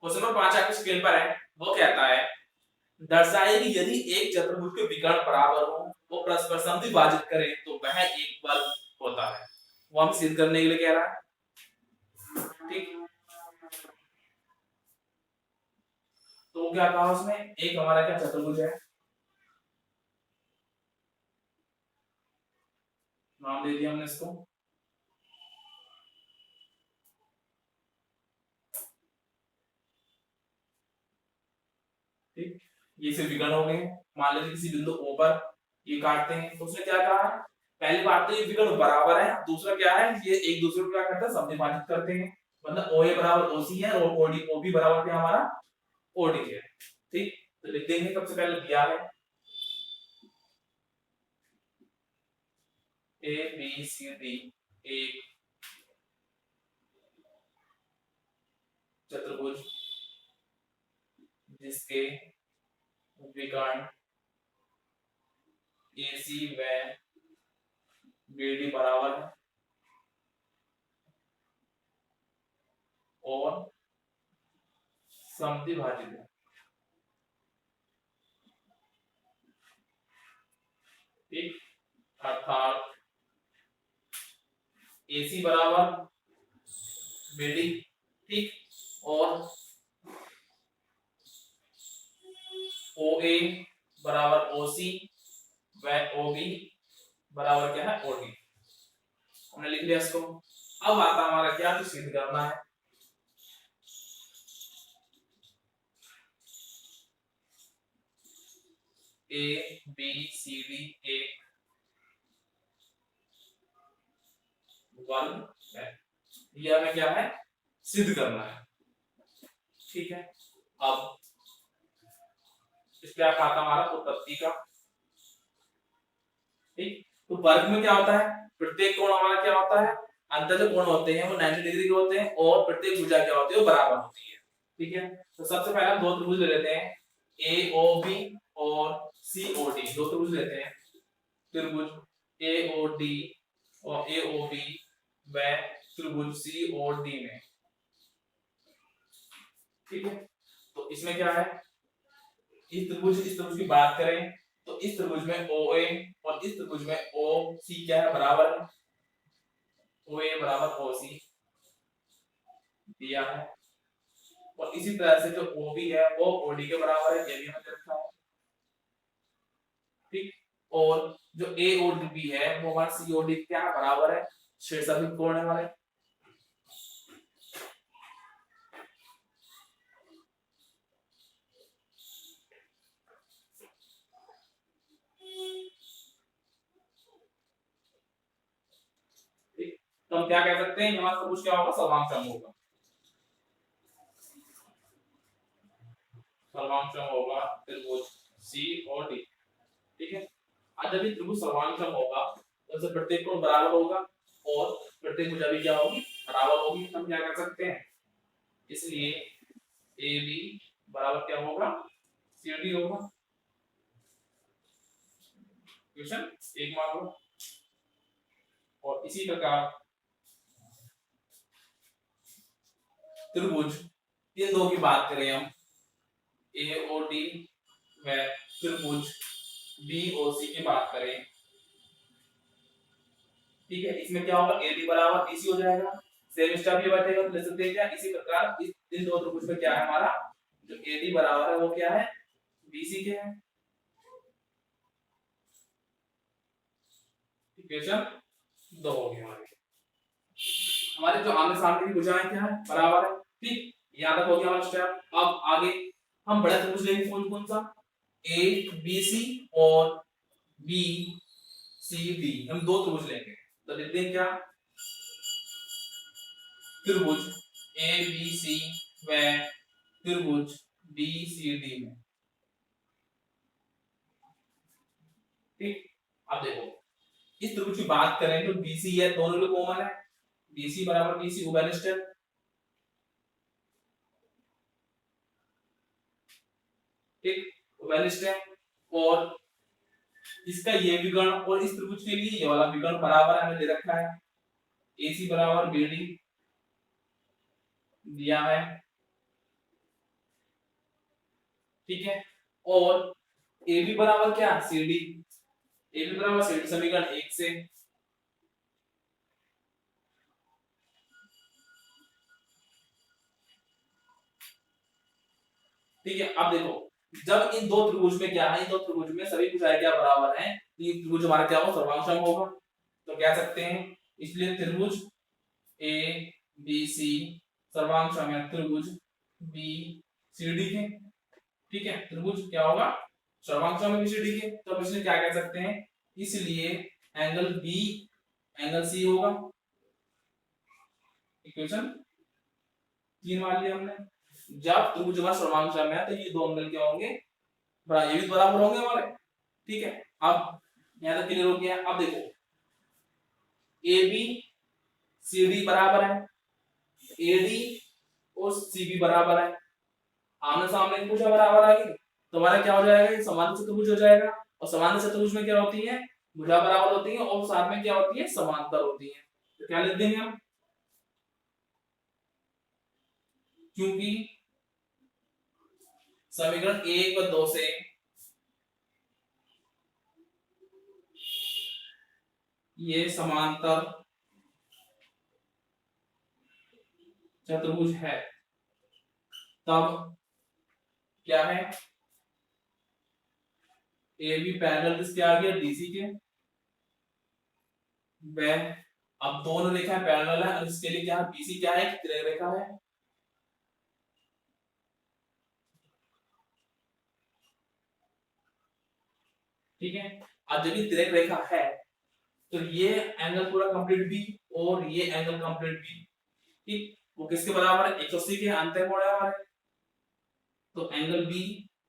Question number 5 आपके screen पर है। वो कहता है दर्शाए कि यदि एक चतुर्भुज के विकर्ण बराबर हो, वो परस्पर समद्विभाजित करे तो वह एक वर्ग होता है। वो हम सिद्ध करने के लिए कह रहा है। ठीक, तो क्या कहा उसने, एक हमारा क्या चतुर्भुज है, नाम दे दिया हमने इसको, ठीक, ये सिर्फ विकर्ण हो गए। मान लीजिए किसी बिंदु O पर ये काटते हैं, तो उसने क्या कहा, पहली बात तो ये विकर्ण बराबर है, दूसरा क्या है, ये एक दूसरे को क्या करते हैं, समद्विभाजित करते हैं। मतलब OA बराबर OC है और OB बराबर क्या हमारा OD है। ठीक, तो लिख देंगे, सबसे पहले दिया है ABCD एक चतुर्भुज जिसके विकर्ण AC व BD बराबर है और समद्विभाजित है। ठीक, अर्थात AC बराबर BD, ठीक, और OA बराबर OC व OB बराबर क्या है OD। हमने लिख लिया इसको। अब आता हमारा क्या, तो सिद्ध करना है। ABCD एक वर्ग है, ये हमें क्या है, सिद्ध करना है। ठीक है, अब इसके आता हमारा उत्पत्ति का। ठीक, तो वर्ग में क्या होता है, प्रत्येक कोण हमारा क्या होता है, अंतर जो कोण होते हैं वो 90 डिग्री के होते हैं और प्रत्येक भुजा क्या होती है, वो बराबर होती है। ठीक है, तो सबसे पहले हम दो त्रिभुज ले लेते हैं, AOB और COD, दो त्रिभुज लेते हैं, त्रिभुज AOD और AOB व त्रिभुज COD में। ठीक है, तो इसमें क्या है, इस त्रिभुज की बात करें तो इस त्रिभुज में OA और इस त्रिभुज में OC क्या है, बराबर है। OA बराबर OC दिया है और इसी तरह से जो OB है वो OD के बराबर है, ये भी हमने रखा है। ठीक, और जो AOB है वो हमारा COD क्या बराबर है, शीर्षाभिमुख कोण है हमारे। तो हम क्या कह सकते हैं, हमारा त्रिभुज क्या होगा, सर्वांग होगा, सर्वांग होगा त्रिभुज C और D। ठीक है, आज जब ये त्रिभुज सर्वांग होगा तो इससे प्रत्येक कोण बराबर होगा और प्रत्येक भुजा भी क्या होगी, बराबर होगी। हम क्या कर सकते हैं, इसलिए AB बराबर क्या होगा, CD होगा। क्वेश्चन एक मार्क लो। और इसी प्रकार त्रिभुज इन दो की बात करें हम, AOD व त्रिभुज BOC की बात करें, ठीक है, इसमें क्या होगा, AD बराबर BC हो जाएगा, सेम स्टेप ये बैठेगा, तो ले सकते हैं क्या, इसी प्रकार इस इन दो त्रिभुज में क्या है हमारा, जो AD बराबर है वो क्या है, BC के है। इक्वेशन दो हो गई हमारे जो आमने सामने की भुजाएं क्या है, बराबर है। ठीक, यहां तक हो गया हमारा स्टेप। अब आगे हम बड़ा त्रिभुज लेंगे, कौन कौन सा, ABC और BCD, हम दो त्रिभुज लेंगे, तो लिखते हैं क्या, त्रिभुज ABC व त्रिभुज BCD में। ठीक, अब देखो इस त्रिभुज की बात करें तो BC है, दोनों के कॉमन है, BC बराबर BC उभयनिष्ठ है। ठीक, उभयनिष्ठ है और इसका ये विकर्ण और इस त्रिभुज के लिए ये वाला विकर्ण बराबर हमें दे रखा है, AC बराबर BD दिया है ठीक है। और ए बी बराबर क्या, सी डी, ए बी बराबर सी डी समीकरण 1 से। ठीक है, अब देखो जब इन दो त्रिभुज में क्या है, इन दो त्रिभुज में सभी भुजाएं क्या बराबर हैं, तो ये त्रिभुज हमारा क्या होगा, सर्वांग होगा। तो कह सकते हैं इसलिए त्रिभुज ए बी सी सर्वांग है त्रिभुज बी सी डी के। ठीक है, त्रिभुज क्या होगा, सर्वांग में बी सी डी के। तो अब इसलिए क्या कह सकते हैं, इसलिए एंगल बी एंगल सी होगा। इक्वेशन 3 मान लिया हमने। जब त्रिभुज हमारा सर्वांग में है तो ये दो एंगल क्या होंगे, ये भी बराबर होंगे हमारे। ठीक है, अब यहां तक क्लियर हो गया। अब देखो ए बी सी डी बराबर है, ए डी और सी बी बराबर है, आमने सामने की भुजा बराबर आ गई, तो हमारा क्या हो जाएगा, ये समान चतुर्भुज हो जाएगा। और समान चतुर्भुज में क्या होती है, भुजा बराबर होती है और साथ में क्या होती है, समांतर होती है। तो क्या लिख देंगे हम, क्योंकि समीकरण 1 व 2 से ये समांतर चतुर्भुज है, तब क्या है, ए बी पैरेलल किसके आ गया, डीसी के। वह अब दोनों रेखा पैरेलल है और इसके लिए क्या है, बीसी क्या है, तिर्यक रेखा है। ठीक है, अब जब ये तिर्यक रेखा है तो ये एंगल पूरा कंप्लीट बी और ये एंगल कंप्लीट बी, ठीक, वो किसके बराबर है, 180 के अंतर कोण है हमारे। तो angle B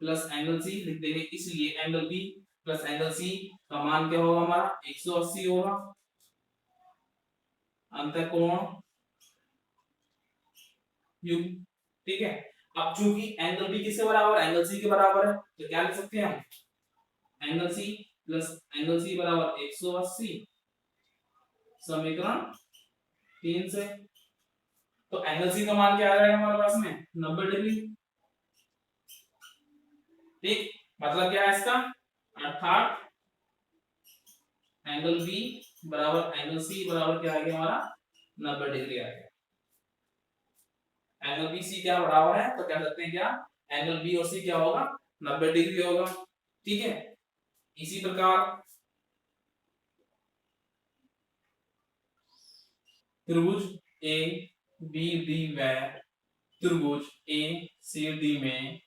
plus angle C लिख देंगे, इसलिए angle B plus angle C का मान क्या होगा हमारा, 180 होगा अंतर कोण यू। ठीक है, अब चूंकि एंगल बी किसके बराबर है, एंगल सी के बराबर है, तो क्या लिख सकते हैं हम, angle C plus angle C बराबर 180 समीकरण 3 से। तो एंगल सी का मान क्या आ जाएगा हमारे पास में, 90 डिग्री। ठीक, मतलब क्या है इसका, अर्थात एंगल बी बराबर एंगल सी बराबर क्या आ गया हमारा, 90 डिग्री आ गया। एंगल बी सी क्या बराबर है, तो कह सकते हैं क्या, एंगल बी और सी क्या होगा, 90 डिग्री होगा। ठीक है, इसी प्रकार त्रिभुज ए बी डी व त्रिभुज ए सी डी में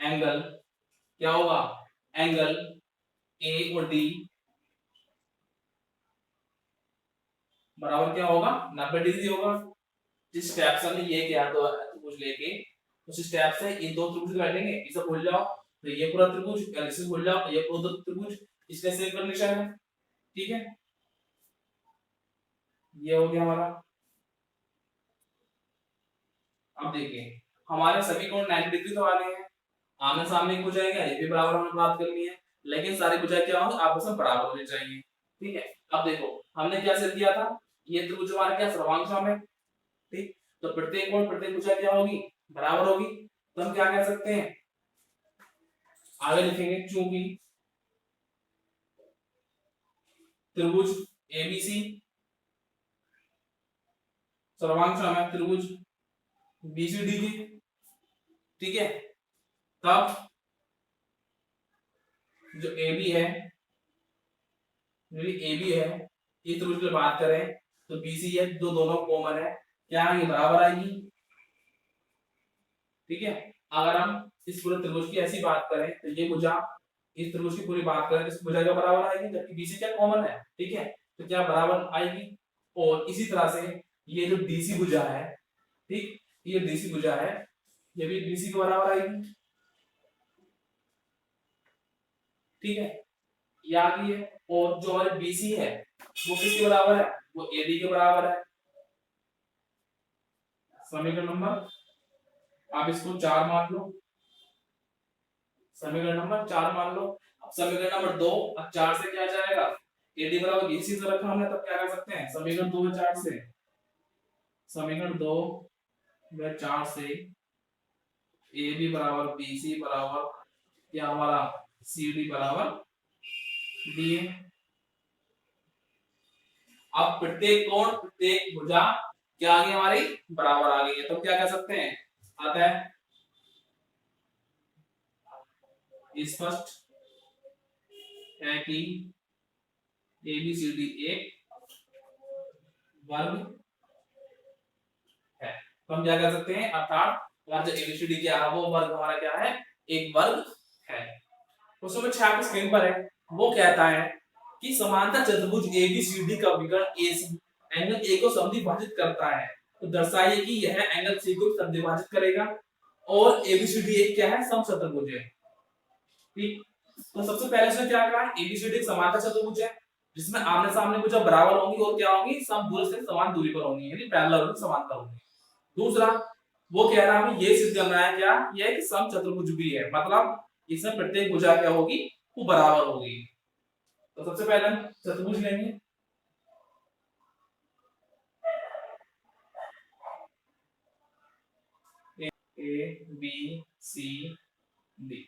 एंगल क्या होगा, एंगल ए और डी बराबर क्या होगा, 90 डिग्री होगा। जिस स्टेप से हमने ये किया तो त्रिभुज लेके उस स्टेप से इन दो त्रिभुज बैठेंगे, इसे भूल जाओ तो ये पूरा त्रिभुज, इसे भूल जाओ ये पूरा त्रिभुज, इसका सेम कंडीशन है। ठीक है, ये हो गया हमारा। अब देखिए हमारे सभी कोण 90 डिग्री तो वाले हैं, आमने सामने की भुजाएं क्या, ये भी बराबर हमें बात करनी है, लेकिन सारी भुजाएं क्या होंगी, आपस में बराबर होनी चाहिए। ठीक है, अब देखो हमने क्या सिद्ध किया था, ये त्रिभुज हमारा क्या सर्वांग में। ठीक, तो प्रत्येक कोण प्रत्येक भुजा क्या होगी, बराबर होगी। तो हम क्या कह सकते हैं, आगे लिखेंगे, चूंकि त्रिभुज एबीसी सर्वांग है त्रिभुज बीसीडी की। ठीक है, तब जो AB है, जो AB है, इस त्रिभुज की बात करें तो BC है, जो दोनों कॉमन है, क्या ये बराबर आएगी। ठीक है, अगर हम इस पूरे त्रिभुज की ऐसी बात करें तो ये भुजा इस त्रिभुज की पूरी बात करें तो इस भुजा के बराबर आएगी, जबकि BC क्या कॉमन है। ठीक है, तो क्या बराबर आएगी। और इसी तरह से ये जो DC भुजा है, ठीक, ये DC भुजा है, ये भी BC के बराबर आएगी। ठीक है, ये आ गई है। और जो हमारे BC है वो किसके बराबर है, वो AD के बराबर है। समीकरण नंबर, आप इसको 4 मान लो, समीकरण नंबर 4 मान लो। अब समीकरण नंबर 2 अब 4 से क्या जाएगा, AD बराबर BC से रखा हमने, तब क्या कर सकते हैं, समीकरण 2 व 4 से, समीकरण 2 व 4 से ए बी बराबर बी सी बराबर क्या हमारा सी डी बराबर डी है। अब प्रत्येक कोण प्रत्येक भुजा क्या आ गई हमारी बराबर आ गई है, तो क्या कह सकते हैं आता है स्पष्ट है कि ABCD एक वर्ग है। तो हम क्या कर सकते हैं अर्थात हमारा जो ABCD क्या है वो वर्ग हमारा क्या है एक वर्ग है। क्वेश्चन 6 आपकी स्क्रीन पर है, वो कहता है कि समांतर चतुर्भुज ABCD का विकर्ण AC एंगल A को समद्विभाजित करता है, तो दर्शाइए कि यह एंगल C को समद्विभाजित करेगा और ABCD एक क्या है समचतुर्भुज है। ठीक, तो सबसे पहले इसमें क्या कहा है ABCD एक समांतर चतुर्भुज है जिसमें आमने सामने भुजा बराबर होंगी और क्या होंगी समदूर से समान दूरी पर होंगी यानी पैरेलल होंगी समांतर होंगी। दूसरा वो कह रहा है ये सिद्ध करना है क्या ये एक समचतुर्भुज भी है, मतलब इसमें प्रत्येक भुजा क्या होगी वो बराबर होगी। तो सबसे पहले हम चतुर्भुज लेंगे, ए बी सी डी।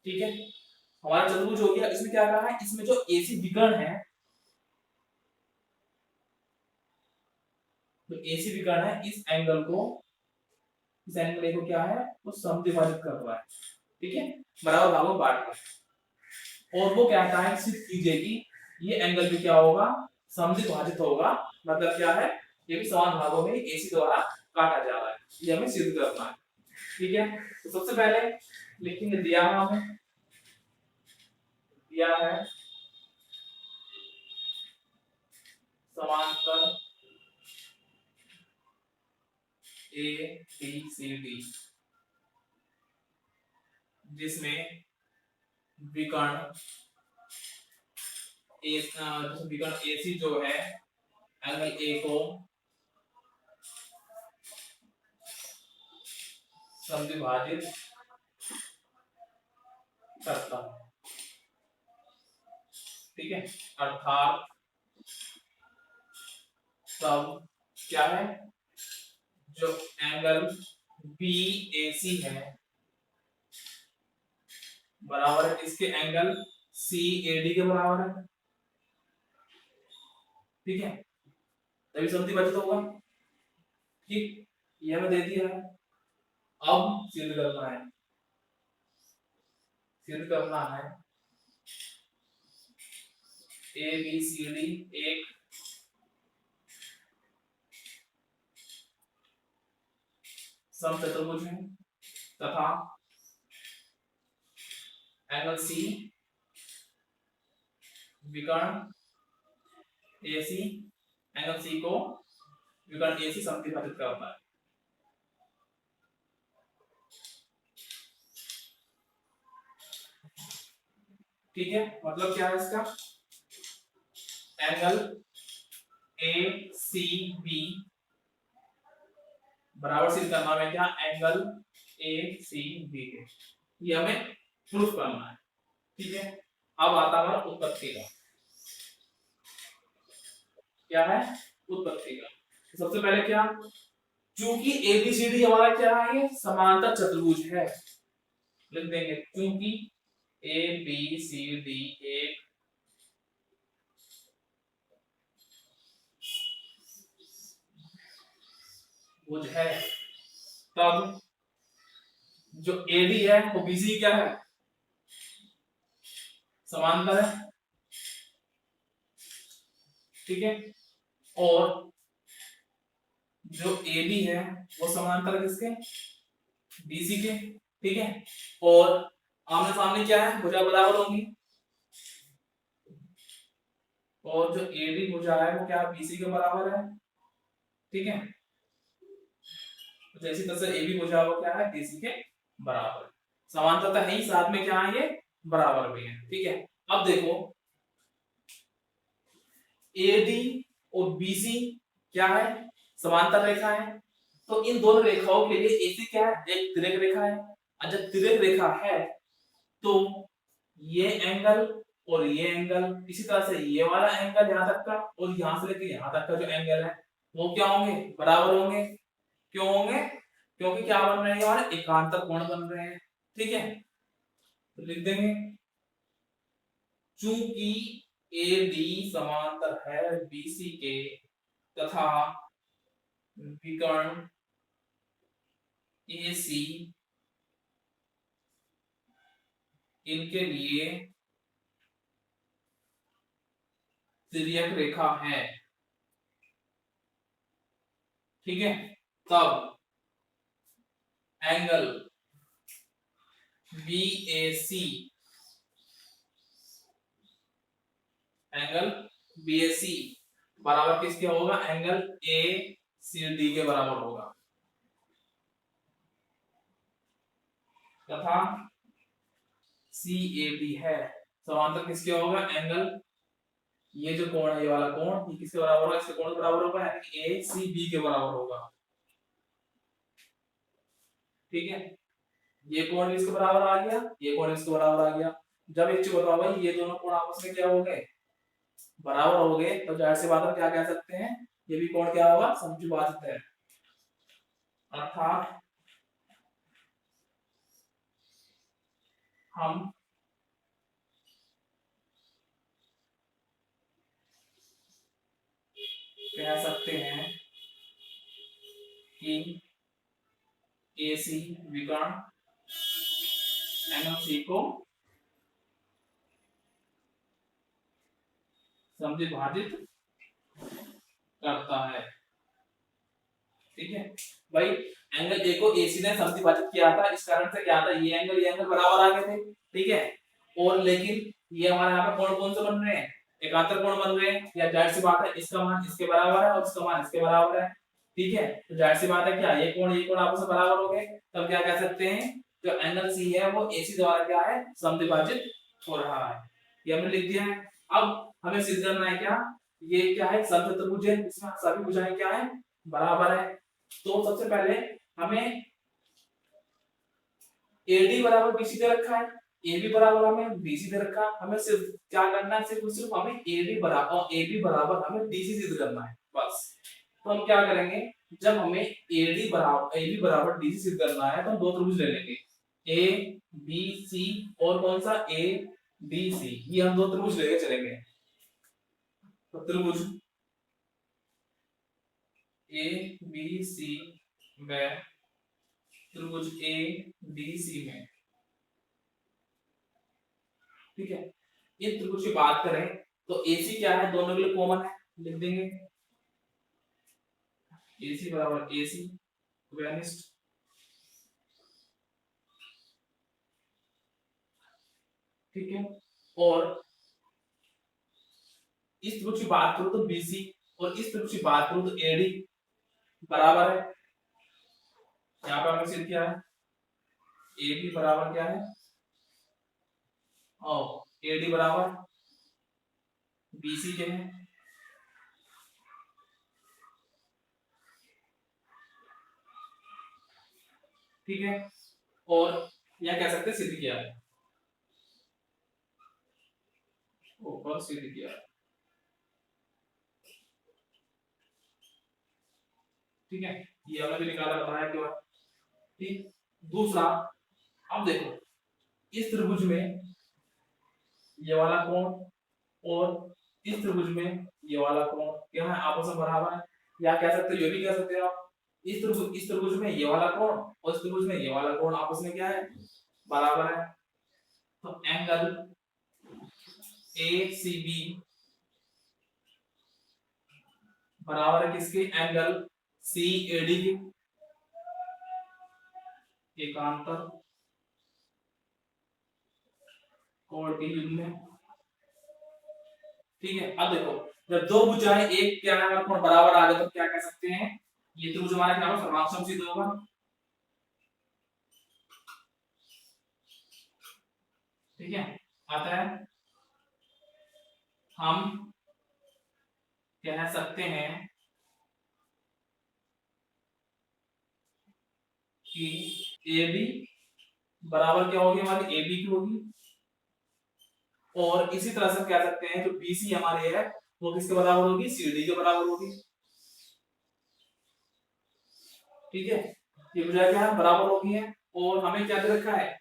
ठीक है, हमारा चतुर्भुज हो गया। इसमें क्या कहा है इसमें जो AC विकर्ण है, तो AC विकर्ण है इस एंगल को क्या है वो समद्विभाजित कर रहा है। ठीक है, बराबर भागों में बांट रहा है और वो कहता है सिद्ध कीजिए कि ये एंगल भी क्या होगा समद्विभाजित होगा, मतलब क्या है ये भी समान भागों में AC द्वारा काटा जा रहा है, ये हमें सिद्ध करना है। ठीक है, तो सबसे पहले लिखेंगे दिया हमें दिया है समांतर ABCD जिसमें विकर्ण विकर्ण AC जो है एंगल A को समद्विभाजित करता है। ठीक है, अर्थात तब क्या है जो एंगल BAC है बराबर है इसके एंगल CAD के बराबर है। ठीक है, तभी समद्विभाजित होगा। ठीक, ये हमें दे दिया है, अब सिद्ध करना है ABCD एक समचतुर्भुज है तथा एंगल C विकर्ण AC एंगल C को विकर्ण AC समद्विभाजित करता है। ठीक है, मतलब क्या है इसका एंगल ACB बराबर सिद्ध करना है क्या एंगल ACB के, ये हमें प्रूफ करना है। ठीक है, अब आता है उत्पत्ति का, क्या है उत्पत्ति का। तो सबसे पहले क्या चूंकि ABCD हमारा क्या है ये समांतर चतुर्भुज है, लिख देंगे क्योंकि ABCD एक भुज है, तब जो AD है वो BC क्या है समांतर है। ठीक है, और जो AB है वो समांतर है किसके BC के। ठीक है, और आमने सामने क्या है भुजा बराबर होंगी और जो AD भुजा है वो क्या BC के बराबर है। ठीक है, जैसी तरह से AB भुजा वो क्या है BC के बराबर, समांतर है ही साथ में क्या है ये बराबर भी है। ठीक है, अब देखो AD और BC क्या है समांतर रेखा है, तो इन दोनों रेखाओं के लिए AC क्या है एक तिर्यक रेखा है, और जब तिर्यक रेखा है तो ये एंगल और ये एंगल, इसी तरह से ये वाला एंगल यहां तक का और यहां से लेकर यहां तक का जो एंगल है वो क्या होंगे बराबर होंगे। क्यों होंगे क्योंकि क्या बन रहे हैं हमारे एकांतर कोण बन रहे हैं। ठीक है, तो लिख देंगे चूंकि ए डी समांतर है बीसी के तथा विकर्ण ए सी इनके लिए तिर्यक रेखा है। ठीक है, तब एंगल बी ए सी एंगल बी ए सी बराबर किसके होगा, एंगल ए सी डी के बराबर होगा तथा सी ए डी है समांतर किसके होगा, एंगल ये जो कोण है ये वाला कोण ये किसके बराबर होगा, इसके कोण के बराबर होगा यानी ए सी बी के बराबर होगा। ठीक है, ये कोण भी इसके बराबर आ गया, ये कोण इसके बराबर आ गया। जब एक चीज बताओ भाई ये दोनों कोण आपस में क्या हो गए, बराबर हो गए, तो जाहिर सी बात है क्या कह सकते हैं, ये भी कोण क्या होगा, समद्विभाजित है। अर्थात हम कह सकते हैं कि AC विकर्ण NC को समद्विभाजित करता है। ठीक है भाई, एंगल ए को AC ने समद्विभाजित किया था, इस कारण से क्या था, ये एंगल बराबर आ गए थे। ठीक है, और लेकिन ये हमारे यहाँ पे कोण कौन से बन रहे हैं, एकांतर कोण बन रहे हैं, या जाहिर सी बात है इसका मान इसके बराबर है और इसका मान इसके बराबर है। ठीक है, तो जाहिर सी बात है क्या ये कोण आपस में बराबर हो गए, तब क्या कह सकते हैं, जो एंगल सी है वो AC द्वारा क्या है, समद्विभाजित हो रहा है। ये हमने लिख दिया है। अब हमें सिद्ध करना है क्या, ये क्या है, समचतुर्भुज है, इसमें सभी भुजाएं क्या है, बराबर है। तो सबसे पहले हमें AD बराबर BC दे रखा है, AB बराबर हमें BC दे रखा है, हमें सिर्फ क्या करना है, सिर्फ हमें AD बराबर और AB बराबर हमें DC सिद्ध करना है बस। तो हम क्या करेंगे, जब हमें AB बराबर DC सिद्ध करना है तो हम दो त्रिभुज ले लेंगे, ABC और कौन सा ADC, ये हम दो त्रिभुज लेके चलेंगे। तो त्रिभुज ABC में त्रिभुज ADC में, ठीक है, ये त्रिभुज की बात करें तो AC क्या है, दोनों के लिए कॉमन है, लिख देंगे AC बराबर AC वेनिस्ट। ठीक है, और इस त्रिभुज की बात करूं तो BC और इस त्रिभुज की बात करूं तो AD बराबर है। यहाँ पे हमने सिद्ध किया है AB बराबर क्या है, और AD बराबर BC के हैं। ठीक है, और यह कह सकते सिद्ध किया है, ऊपर सिद्ध किया है। ठीक है, ये हमने भी निकाला, बताया क्यों। ठीक, दूसरा, अब देखो इस त्रिभुज में ये वाला कोण और इस त्रिभुज में ये वाला कोण क्या है, आपस में बराबर है, या कह सकते हो, ये भी कह सकते हो आप, इस त्रिभुज में ये वाला कोण और इस त्रिभुज में ये वाला कोण आपस में क्या है, बराबर है। तो एंगल ACB बराबर है किसके, एंगल CAD के, एकांतर कोण के युग्म। ठीक है, अब देखो जब दो भुजाएं एक क्या है कोण बराबर आ जाए तो क्या कह सकते हैं, ये त्रिभुज हमारा क्या होगा, सर्वांग सिद्ध होगा। ठीक है, आता है, हम कह सकते हैं कि AB बराबर क्या होगी, हमारी AB की होगी, और इसी तरह से कह सकते हैं जो BC हमारी है वो किसके बराबर होगी, CD के बराबर होगी। ठीक है, ये भुजा क्या है, बराबर होगी है, और हमें क्या दे रखा है,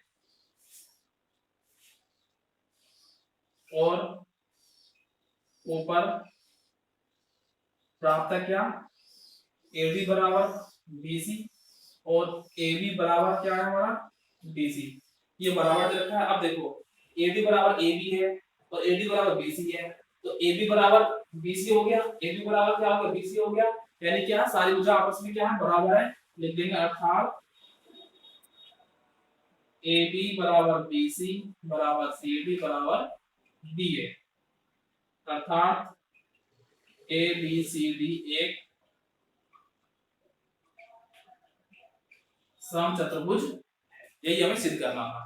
और ऊपर प्राप्त क्या, AB बराबर BC, और AB बराबर क्या है हमारा, BC। ये बराबर दे रखा है। अब देखो AD बराबर AB है और AD बराबर BC है, तो AB बराबर BC हो गया, AB बराबर क्या हो गया, BC हो गया, यानी क्या सारी भुजा आपस में क्या है, बराबर है, लिख देंगे, अर्थात AB बराबर BC बराबर CD बराबर DA, अर्थात ABCD एक समचतुर्भुज, यही हमें सिद्ध करना था।